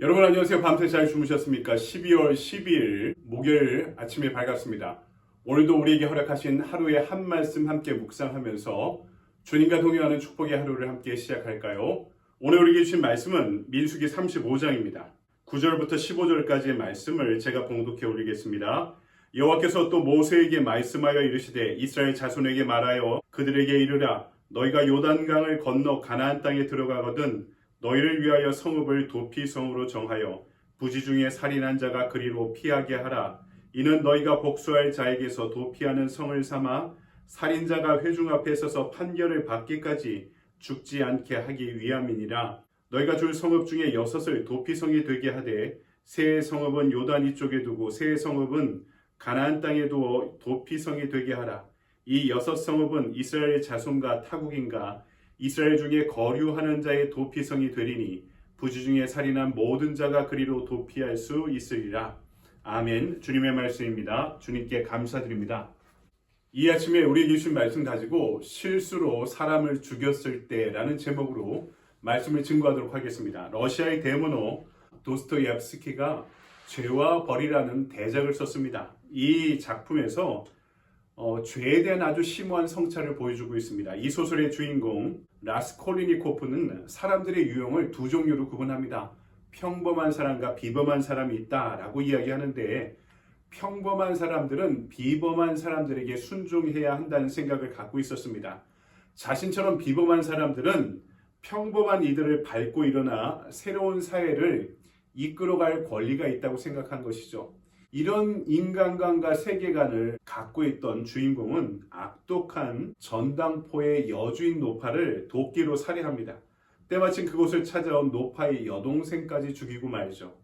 여러분 안녕하세요. 밤새 잘 주무셨습니까? 12월 12일 목요일 아침에 밝았습니다. 오늘도 우리에게 허락하신 하루의 한 말씀 함께 묵상하면서 주님과 동행하는 축복의 하루를 함께 시작할까요? 오늘 우리에게 주신 말씀은 민수기 35장입니다. 9절부터 15절까지의 말씀을 제가 봉독해 올리겠습니다. 여호와께서 또 모세에게 말씀하여 이르시되 이스라엘 자손에게 말하여 그들에게 이르라 너희가 요단강을 건너 가나안 땅에 들어가거든 너희를 위하여 성읍을 도피성으로 정하여 부지 중에 살인한 자가 그리로 피하게 하라. 이는 너희가 복수할 자에게서 도피하는 성을 삼아 살인자가 회중 앞에 서서 판결을 받기까지 죽지 않게 하기 위함이니라. 너희가 줄 성읍 중에 6을 도피성이 되게 하되 세 성읍은 요단 이쪽에 두고 세 성읍은 가나안 땅에 두어 도피성이 되게 하라. 이 6성읍은 이스라엘 자손과 타국인가 이스라엘 중에 거류하는 자의 도피성이 되리니 부지 중에 살인한 모든 자가 그리로 도피할 수 있으리라. 아멘. 주님의 말씀입니다. 주님께 감사드립니다. 이 아침에 우리에게 주신 말씀 가지고 실수로 사람을 죽였을 때라는 제목으로 말씀을 증거하도록 하겠습니다. 러시아의 대문호 도스토옙스키가 죄와 벌이라는 대작을 썼습니다. 이 작품에서 죄에 대한 아주 심오한 성찰을 보여주고 있습니다. 이 소설의 주인공 라스콜리니코프는 사람들의 유형을 두 종류로 구분합니다. 평범한 사람과 비범한 사람이 있다라고 이야기하는데 평범한 사람들은 비범한 사람들에게 순종해야 한다는 생각을 갖고 있었습니다. 자신처럼 비범한 사람들은 평범한 이들을 밟고 일어나 새로운 사회를 이끌어갈 권리가 있다고 생각한 것이죠. 이런 인간관과 세계관을 갖고 있던 주인공은 악독한 전당포의 여주인 노파를 도끼로 살해합니다. 때마침 그곳을 찾아온 노파의 여동생까지 죽이고 말이죠.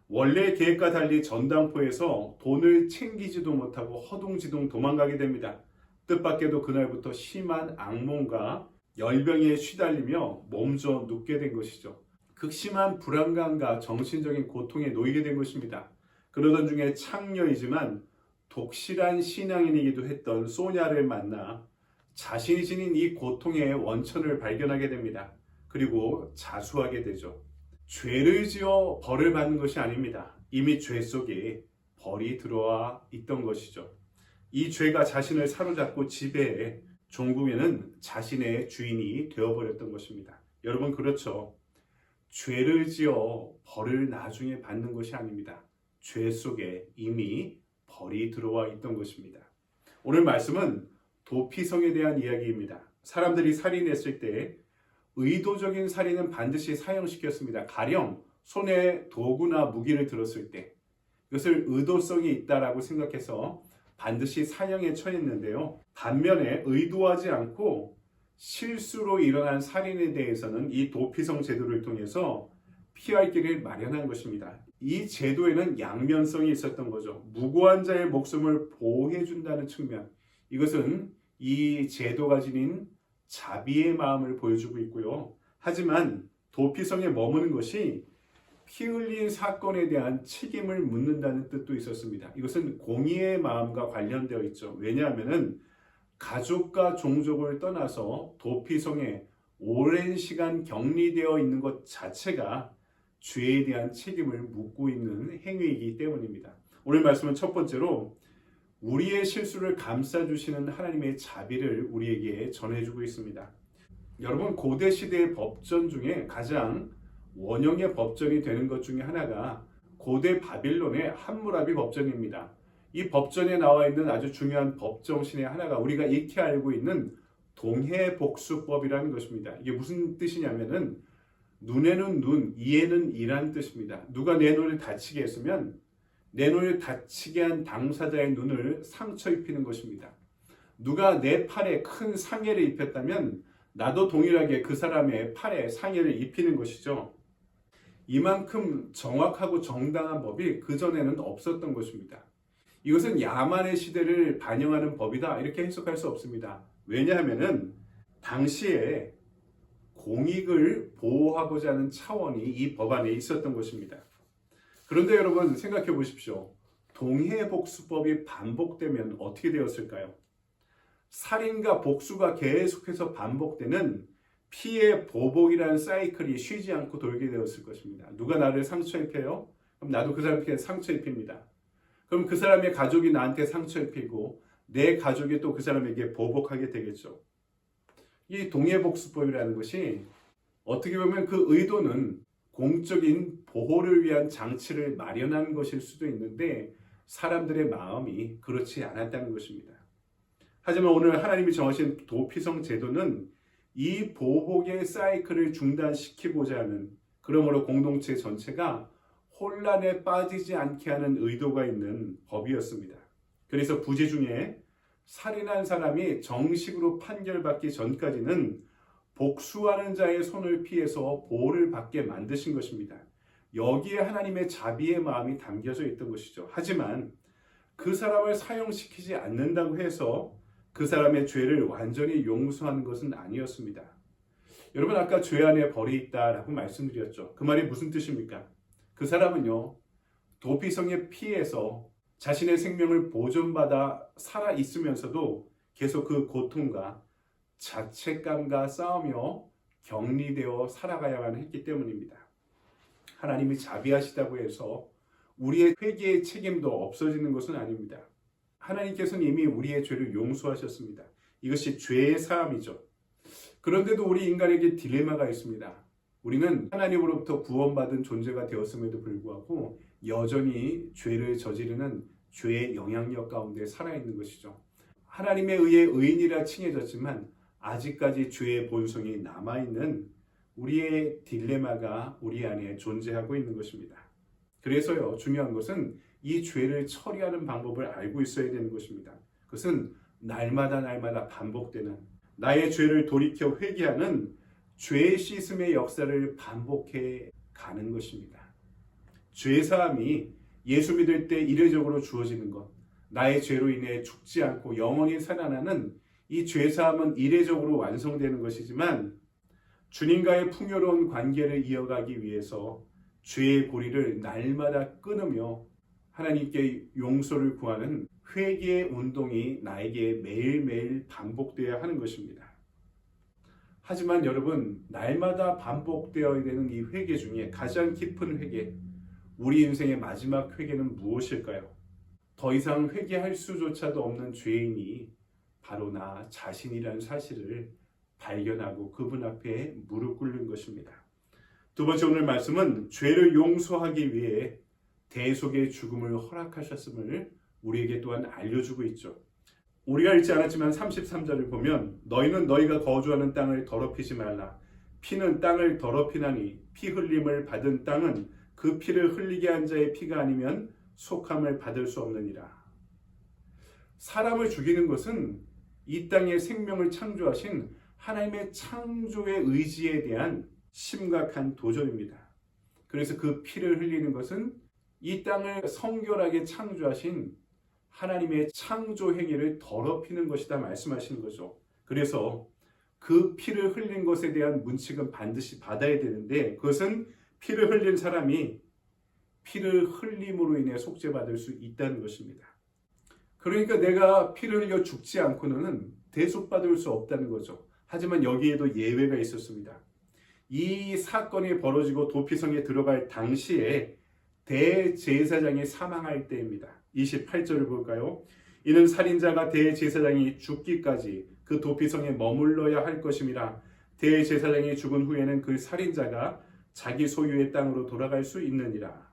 원래의 계획과 달리 전당포에서 돈을 챙기지도 못하고 허둥지둥 도망가게 됩니다. 뜻밖에도 그날부터 심한 악몽과 열병에 시달리며 몸져 눕게 된 것이죠. 극심한 불안감과 정신적인 고통에 놓이게 된 것입니다. 그러던 중에 창녀이지만 독실한 신앙인이기도 했던 소냐를 만나 자신이 지닌 이 고통의 원천을 발견하게 됩니다. 그리고 자수하게 되죠. 죄를 지어 벌을 받는 것이 아닙니다. 이미 죄 속에 벌이 들어와 있던 것이죠. 이 죄가 자신을 사로잡고 지배해 종국에는 자신의 주인이 되어버렸던 것입니다. 여러분 그렇죠? 죄를 지어 벌을 나중에 받는 것이 아닙니다. 죄 속에 이미 벌이 들어와 있던 것입니다. 오늘 말씀은 도피성에 대한 이야기입니다. 사람들이 살인했을 때 의도적인 살인은 반드시 사형시켰습니다. 가령 손에 도구나 무기를 들었을 때 이것을 의도성이 있다라고 생각해서 반드시 사형에 처했는데요. 반면에 의도하지 않고 실수로 일어난 살인에 대해서는 이 도피성 제도를 통해서 피할 길을 마련한 것입니다. 이 제도에는 양면성이 있었던 거죠. 무고한 자의 목숨을 보호해준다는 측면, 이것은 이 제도가 지닌 자비의 마음을 보여주고 있고요. 하지만 도피성에 머무는 것이 피 흘린 사건에 대한 책임을 묻는다는 뜻도 있었습니다. 이것은 공의의 마음과 관련되어 있죠. 왜냐하면 가족과 종족을 떠나서 도피성에 오랜 시간 격리되어 있는 것 자체가 죄에 대한 책임을 묻고 있는 행위이기 때문입니다. 오늘 말씀은 첫 번째로 우리의 실수를 감싸주시는 하나님의 자비를 우리에게 전해주고 있습니다. 여러분 고대 시대의 법전 중에 가장 원형의 법전이 되는 것 중에 하나가 고대 바빌론의 함무라비 법전입니다. 이 법전에 나와 있는 아주 중요한 법 정신의 하나가 우리가 익히 알고 있는 동해복수법이라는 것입니다. 이게 무슨 뜻이냐면은 눈에는 눈, 이에는 이란 뜻입니다. 누가 내 눈을 다치게 했으면 내 눈을 다치게 한 당사자의 눈을 상처 입히는 것입니다. 누가 내 팔에 큰 상해를 입혔다면 나도 동일하게 그 사람의 팔에 상해를 입히는 것이죠. 이만큼 정확하고 정당한 법이 그전에는 없었던 것입니다. 이것은 야만의 시대를 반영하는 법이다 이렇게 해석할 수 없습니다. 왜냐하면 당시에 공익을 보호하고자 하는 차원이 이 법안에 있었던 것입니다. 그런데 여러분 생각해 보십시오. 동해복수법이 반복되면 어떻게 되었을까요? 살인과 복수가 계속해서 반복되는 피의 보복이라는 사이클이 쉬지 않고 돌게 되었을 것입니다. 누가 나를 상처 입혀요? 그럼 나도 그 사람에게 상처 입힙니다. 그럼 그 사람의 가족이 나한테 상처 입히고 내 가족이 또 그 사람에게 보복하게 되겠죠. 이 동해복수법이라는 것이 어떻게 보면 그 의도는 공적인 보호를 위한 장치를 마련한 것일 수도 있는데 사람들의 마음이 그렇지 않았다는 것입니다. 하지만 오늘 하나님이 정하신 도피성 제도는 이 보복의 사이클을 중단시키고자 하는, 그러므로 공동체 전체가 혼란에 빠지지 않게 하는 의도가 있는 법이었습니다. 그래서 부제 중에 살인한 사람이 정식으로 판결받기 전까지는 복수하는 자의 손을 피해서 보호를 받게 만드신 것입니다. 여기에 하나님의 자비의 마음이 담겨져 있던 것이죠. 하지만 그 사람을 사형시키지 않는다고 해서 그 사람의 죄를 완전히 용서하는 것은 아니었습니다. 여러분, 아까 죄 안에 벌이 있다라고 말씀드렸죠. 그 말이 무슨 뜻입니까? 그 사람은요, 도피성에 피해서 자신의 생명을 보존받아 살아 있으면서도 계속 그 고통과 자책감과 싸우며 격리되어 살아가야만 했기 때문입니다. 하나님이 자비하시다고 해서 우리의 회개의 책임도 없어지는 것은 아닙니다. 하나님께서는 이미 우리의 죄를 용서하셨습니다. 이것이 죄의 사함이죠. 그런데도 우리 인간에게 딜레마가 있습니다. 우리는 하나님으로부터 구원받은 존재가 되었음에도 불구하고 여전히 죄를 저지르는 죄의 영향력 가운데 살아있는 것이죠. 하나님에 의해 의인이라 칭해졌지만 아직까지 죄의 본성이 남아있는 우리의 딜레마가 우리 안에 존재하고 있는 것입니다. 그래서요, 중요한 것은 이 죄를 처리하는 방법을 알고 있어야 되는 것입니다. 그것은 날마다 반복되는, 나의 죄를 돌이켜 회개하는 죄 씻음의 역사를 반복해 가는 것입니다. 죄 사함이 예수 믿을 때 이례적으로 주어지는 것, 나의 죄로 인해 죽지 않고 영원히 살아나는 이 죄 사함은 이례적으로 완성되는 것이지만 주님과의 풍요로운 관계를 이어가기 위해서 죄의 고리를 날마다 끊으며 하나님께 용서를 구하는 회개의 운동이 나에게 매일매일 반복되어야 하는 것입니다. 하지만 여러분, 날마다 반복되어야 되는 이 회개 중에 가장 깊은 회개, 우리 인생의 마지막 회개는 무엇일까요? 더 이상 회개할 수조차도 없는 죄인이 바로 나 자신이라는 사실을 발견하고 그분 앞에 무릎 꿇는 것입니다. 두 번째, 오늘 말씀은 죄를 용서하기 위해 대속의 죽음을 허락하셨음을 우리에게 또한 알려주고 있죠. 우리가 읽지 않았지만 33절을 보면 너희는 너희가 거주하는 땅을 더럽히지 말라. 피는 땅을 더럽히나니 피 흘림을 받은 땅은 그 피를 흘리게 한 자의 피가 아니면 속함을 받을 수 없느니라. 사람을 죽이는 것은 이 땅에 생명을 창조하신 하나님의 창조의 의지에 대한 심각한 도전입니다. 그래서 그 피를 흘리는 것은 이 땅을 성결하게 창조하신 하나님의 창조 행위를 더럽히는 것이다 말씀하시는 거죠. 그래서 그 피를 흘린 것에 대한 문칙은 반드시 받아야 되는데 그것은 피를 흘린 사람이 피를 흘림으로 인해 속죄받을 수 있다는 것입니다. 그러니까 내가 피를 흘려 죽지 않고는 대속받을 수 없다는 거죠. 하지만 여기에도 예외가 있었습니다. 이 사건이 벌어지고 도피성에 들어갈 당시에 대제사장이 사망할 때입니다. 28절을 볼까요? 이는 살인자가 대제사장이 죽기까지 그 도피성에 머물러야 할 것임이라. 대제사장이 죽은 후에는 그 살인자가 자기 소유의 땅으로 돌아갈 수 있느니라.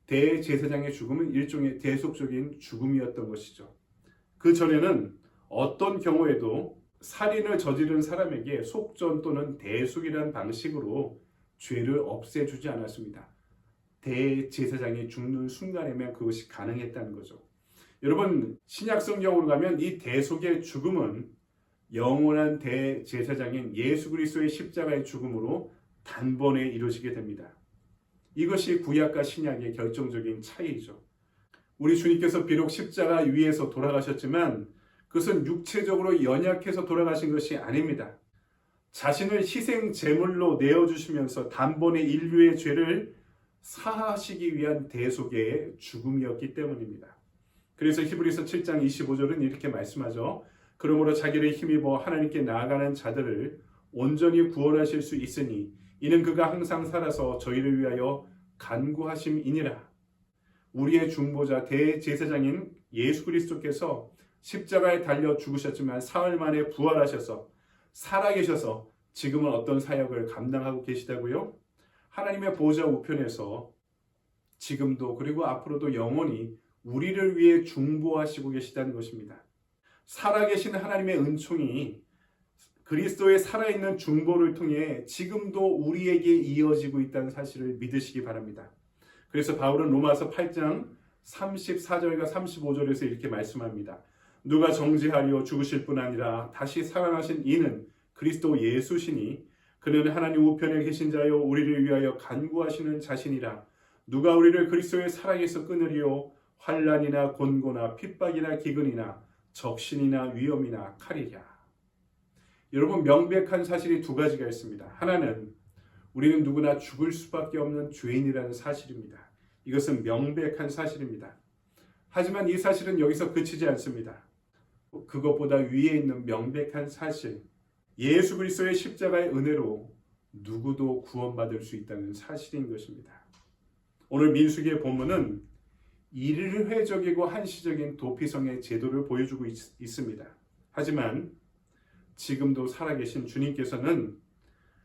대제사장의 죽음은 일종의 대속적인 죽음이었던 것이죠. 그 전에는 어떤 경우에도 살인을 저지른 사람에게 속전 또는 대속이라는 방식으로 죄를 없애주지 않았습니다. 대제사장이 죽는 순간에만 그것이 가능했다는 거죠. 여러분, 신약성경으로 가면 이 대속의 죽음은 영원한 대제사장인 예수 그리스도의 십자가의 죽음으로 단번에 이루어지게 됩니다. 이것이 구약과 신약의 결정적인 차이죠. 우리 주님께서 비록 십자가 위에서 돌아가셨지만 그것은 육체적으로 연약해서 돌아가신 것이 아닙니다. 자신을 희생 제물로 내어주시면서 단번에 인류의 죄를 사하시기 위한 대속의 죽음이었기 때문입니다. 그래서 히브리서 7장 25절은 이렇게 말씀하죠. 그러므로 자기를 힘입어 하나님께 나아가는 자들을 온전히 구원하실 수 있으니 이는 그가 항상 살아서 저희를 위하여 간구하심이니라. 우리의 중보자 대제사장인 예수 그리스도께서 십자가에 달려 죽으셨지만 사흘 만에 부활하셔서 살아계셔서 지금은 어떤 사역을 감당하고 계시다고요? 하나님의 보좌 우편에서 지금도 그리고 앞으로도 영원히 우리를 위해 중보하시고 계시다는 것입니다. 살아계신 하나님의 은총이 그리스도의 살아있는 중보를 통해 지금도 우리에게 이어지고 있다는 사실을 믿으시기 바랍니다. 그래서 바울은 로마서 8장 34절과 35절에서 이렇게 말씀합니다. 누가 정죄하리요 죽으실 뿐 아니라 다시 살아나신 이는 그리스도 예수시니 그는 하나님 우편에 계신 자요 우리를 위하여 간구하시는 자신이라. 누가 우리를 그리스도의 사랑에서 끊으리요 환난이나 곤고나 핍박이나 기근이나 적신이나 위험이나 칼이랴. 여러분, 명백한 사실이 두 가지가 있습니다. 하나는 우리는 누구나 죽을 수밖에 없는 죄인이라는 사실입니다. 이것은 명백한 사실입니다. 하지만 이 사실은 여기서 그치지 않습니다. 그것보다 위에 있는 명백한 사실, 예수 그리스도의 십자가의 은혜로 누구도 구원받을 수 있다는 사실인 것입니다. 오늘 민수기의 본문은 일회적이고 한시적인 도피성의 제도를 보여주고 있습니다. 하지만 지금도 살아계신 주님께서는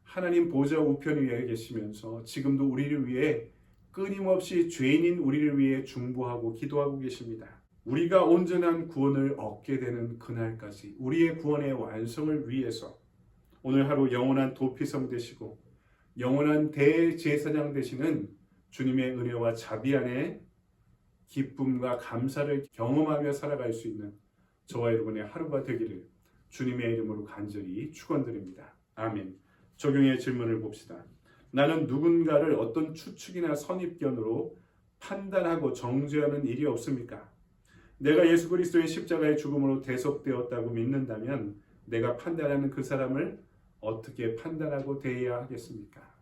하나님 보좌 우편 위에 계시면서 지금도 우리를 위해 끊임없이 죄인인 우리를 위해 중보하고 기도하고 계십니다. 우리가 온전한 구원을 얻게 되는 그날까지 우리의 구원의 완성을 위해서 오늘 하루 영원한 도피성 되시고 영원한 대제사장 되시는 주님의 은혜와 자비 안에 기쁨과 감사를 경험하며 살아갈 수 있는 저와 여러분의 하루가 되기를 주님의 이름으로 간절히 축원드립니다. 아멘. 적용의 질문을 봅시다. 나는 누군가를 어떤 추측이나 선입견으로 판단하고 정죄하는 일이 없습니까? 내가 예수 그리스도의 십자가의 죽음으로 대속되었다고 믿는다면 내가 판단하는 그 사람을 어떻게 판단하고 대해야 하겠습니까?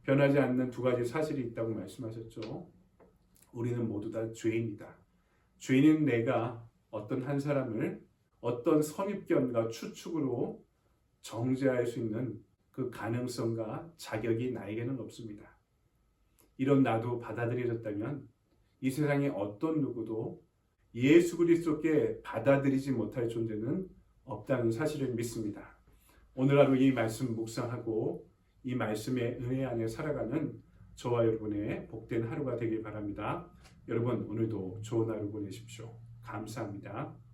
변하지 않는 두 가지 사실이 있다고 말씀하셨죠. 우리는 모두 다 죄인이다. 죄인인 내가 어떤 한 사람을 어떤 선입견과 추측으로 정죄할 수 있는 그 가능성과 자격이 나에게는 없습니다. 이런 나도 받아들여졌다면 이 세상에 어떤 누구도 예수 그리스도께 받아들이지 못할 존재는 없다는 사실을 믿습니다. 오늘 하루 이 말씀 묵상하고 이 말씀의 은혜 안에 살아가는 저와 여러분의 복된 하루가 되길 바랍니다. 여러분, 오늘도 좋은 하루 보내십시오. 감사합니다.